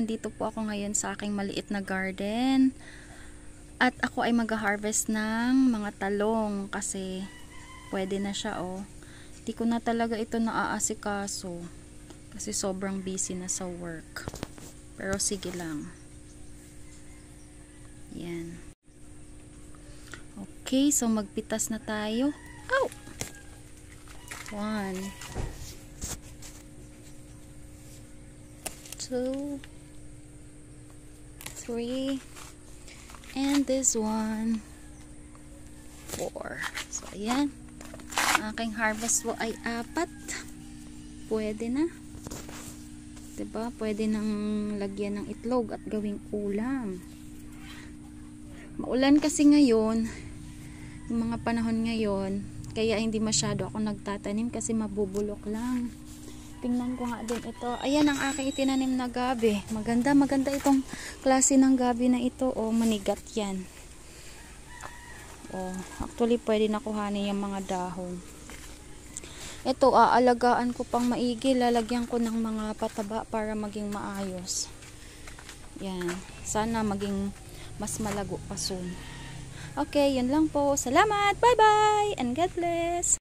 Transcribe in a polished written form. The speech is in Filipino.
andito po ako ngayon sa aking maliit na garden. At ako ay mag-harvest ng mga talong kasi pwede na siya oh. Hindi ko na talaga ito naaasikaso kasi sobrang busy na sa work. Pero sige lang. Yan. Okay, so magpitas na tayo. Ow! 1 2 3 and this one 4. So ayan, aking harvest po ay 4. Pwede na, diba? Pwede nang lagyan ng itlog at gawing ulam. Maulan kasi ngayon, yung mga panahon ngayon, kaya hindi masyado ako nagtatanim kasi mabubulok lang. Tingnan ko nga din ito. Ayan ang aking itinanim na gabi. Maganda itong klase ng gabi na ito. O, manigat yan. O, actually pwede na kuhanin yung mga dahon. Ito, aalagaan ko pang maigi. Lalagyan ko ng mga pataba para maging maayos. Yan. Sana maging mas malago pa soon. Okay, yun lang po. Salamat. Bye-bye. And God bless.